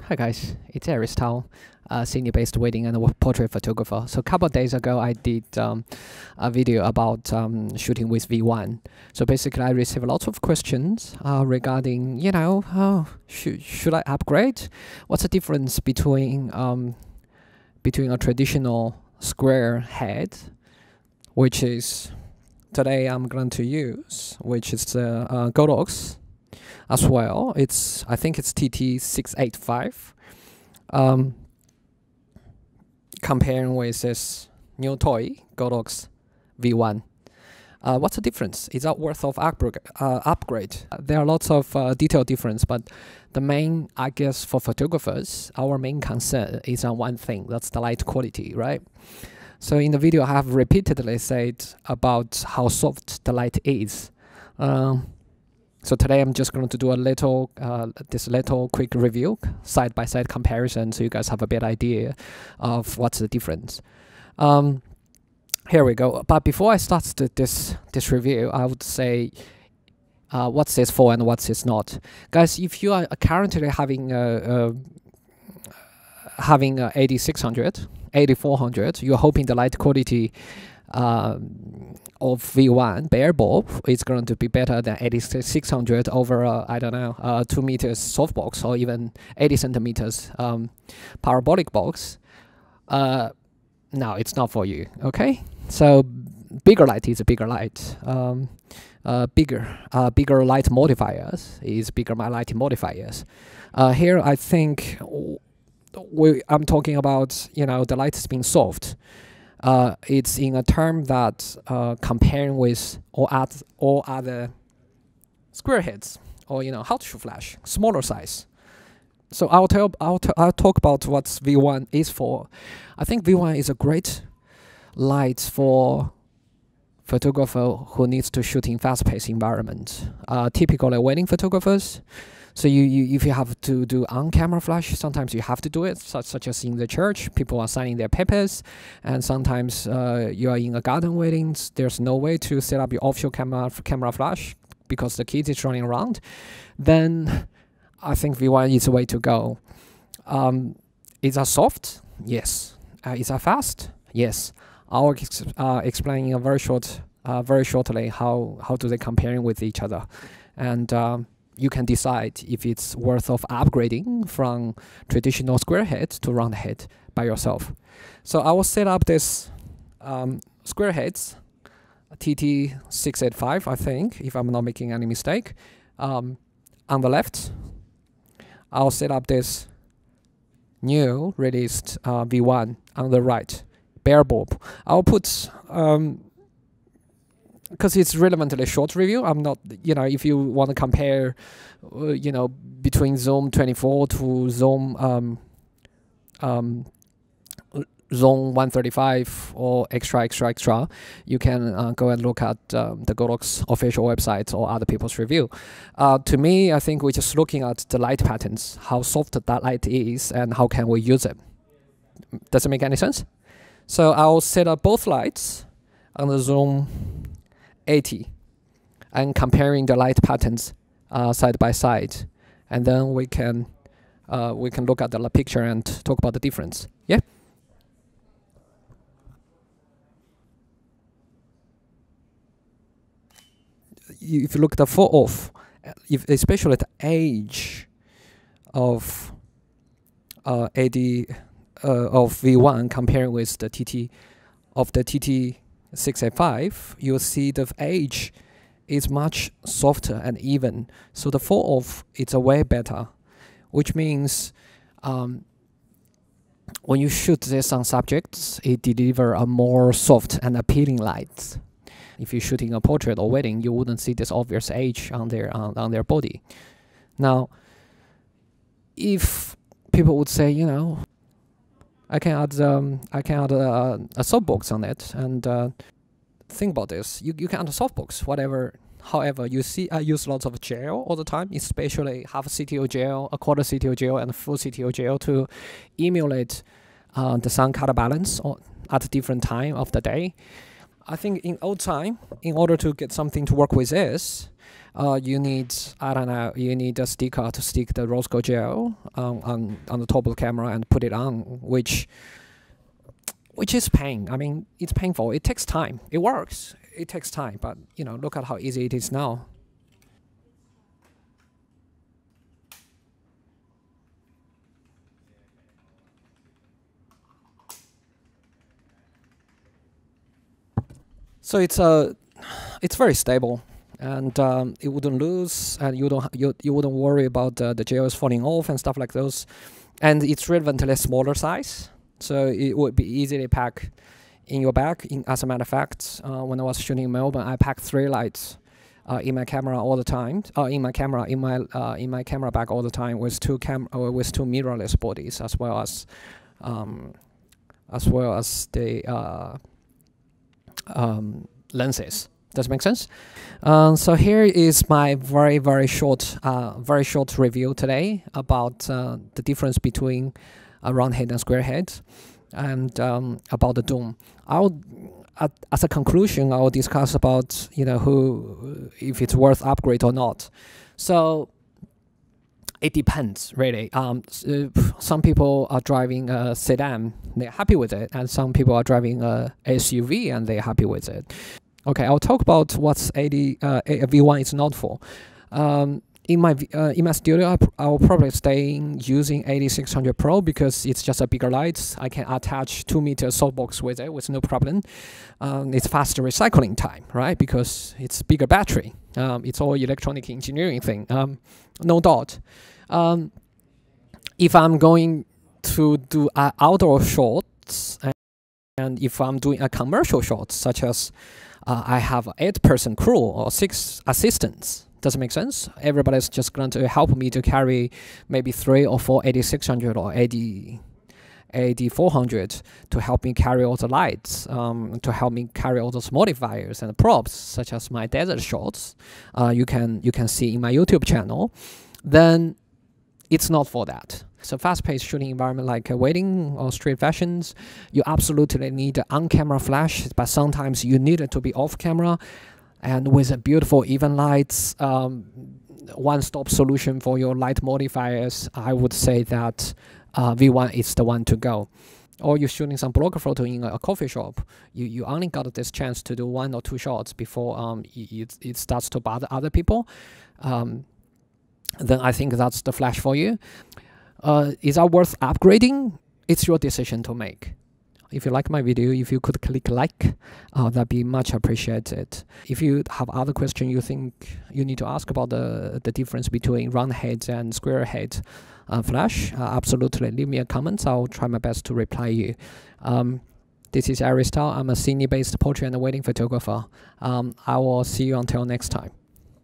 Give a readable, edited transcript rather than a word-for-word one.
Hi guys, it's Aristotle, senior-based wedding and portrait photographer. So a couple of days ago, I did a video about shooting with V1. So basically, I received a lot of questions regarding, should I upgrade? What's the difference between a traditional square head, which is today I'm going to use, which is the Godox as well. I think it's TT685. Comparing with this new toy, Godox V1. What's the difference? Is that worth of upgrade? There are lots of detailed difference, but the main, I guess, for photographers, our main concern is on one thing, that's the light quality, right? So in the video, I have repeatedly said about how soft the light is. So today I'm just going to do a little, this little quick review, side-by-side comparison, so you guys have a better idea of what's the difference. Here we go. But before I start this review, I would say, what's this for and what's this not? Guys, if you are currently having having 8600, 8400, you're hoping the light quality of V1 bare bulb is going to be better than 8600 over I don't know 2 meters softbox or even 80 centimeters parabolic box. No, it's not for you. Okay, so bigger light is a bigger light. Bigger light modifiers is bigger light modifiers. Here I think I'm talking about the light is being soft. It's in a term that comparing with all other square heads or hot shoe flash, smaller size. So I'll talk about what V1 is for. I think V1 is a great light for photographer who needs to shoot in fast-paced environment. Typically wedding photographers. So if you have to do on-camera flash, sometimes you have to do it, such as in the church, people are signing their papers, and sometimes you are in a garden weddings, there's no way to set up your offshore camera flash because the kids is running around. Then I think V1 is the way to go. Is that soft? Yes. Is that fast? Yes. I'll explain in a very shortly how do they comparing with each other, and you can decide if it's worth of upgrading from traditional square head to round head by yourself. So I will set up this square heads, TT685, I think, if I'm not making any mistake. On the left, I'll set up this new released V1 on the right, bare bulb. I'll put because it's relevantly short review. I'm not, if you want to compare, between Zoom 24 to Zoom Zone 135 or extra, you can go and look at the Godox official website or other people's review. To me, I think we're just looking at the light patterns, how soft that light is, and how can we use it. Does it make any sense? So I'll set up both lights on the Zoom 80 and comparing the light patterns side by side, and then we can look at the picture and talk about the difference. Yeah. If you look at the fall off, especially the age of of V1 comparing with the TT685, you'll see the age is much softer and even. So the fall off is a way better, which means when you shoot this on subjects, it delivers a more soft and appealing light. If you're shooting a portrait or wedding, you wouldn't see this obvious age on their body. Now, if people would say, I can add a softbox on it, and think about this. You can add a softbox, whatever. However, you see, I use lots of gel all the time, especially half CTO gel, a quarter CTO gel, and a full CTO gel to emulate the sun color balance at a different time of the day. I think in old time, in order to get something to work with this, you need, I don't know, you need a sticker to stick the rose gold gel on the top of the camera and put it on, which is pain. I mean, it's painful. It takes time. It works. It takes time, but you know, look at how easy it is now. So it's very stable, and it wouldn't lose, and you wouldn't worry about the gels falling off and stuff like those. And it's relatively smaller size, so it would be easily packed in your bag. As a matter of fact, when I was shooting in Melbourne, I packed 3 lights in my camera all the time. In my camera bag all the time, with two mirrorless bodies, as well as the lenses. Does it make sense? So here is my very short review today about the difference between a round head and square head, and about the dome. As a conclusion, I will discuss about, you know, if it's worth upgrade or not. So it depends, really. Some people are driving a sedan, they're happy with it, and some people are driving a SUV and they're happy with it. Okay, I'll talk about what's V1 is not for. In my studio, I'll probably stay using 8600 Pro because it's just a bigger light. I can attach 2-meter softbox with it with no problem. It's faster recycling time, right? Because it's bigger battery. It's all electronic engineering thing, no doubt. If I'm going to do outdoor shots, and if I'm doing a commercial shot, such as I have 8-person crew or 6 assistants, does it make sense? Everybody's just going to help me to carry maybe 3 or 4 8600 or 8400 to help me carry all the lights, to help me carry all those modifiers and props, such as my desert shots. You can see in my YouTube channel. Then it's not for that. So fast-paced shooting environment like a wedding or street fashions, you absolutely need an on-camera flash, but sometimes you need it to be off-camera. And with a beautiful even lights, one-stop solution for your light modifiers, I would say that V1 is the one to go. Or you're shooting some blogger photo in a coffee shop, you only got this chance to do 1 or 2 shots before it starts to bother other people. Then I think that's the flash for you. Is that worth upgrading? It's your decision to make. If you like my video, if you could click like, that'd be much appreciated. If you have other questions you think you need to ask about the difference between round head and square head flash, absolutely leave me a comment. I'll try my best to reply you. This is Aristal. I'm a Sydney-based portrait and wedding photographer. I will see you until next time.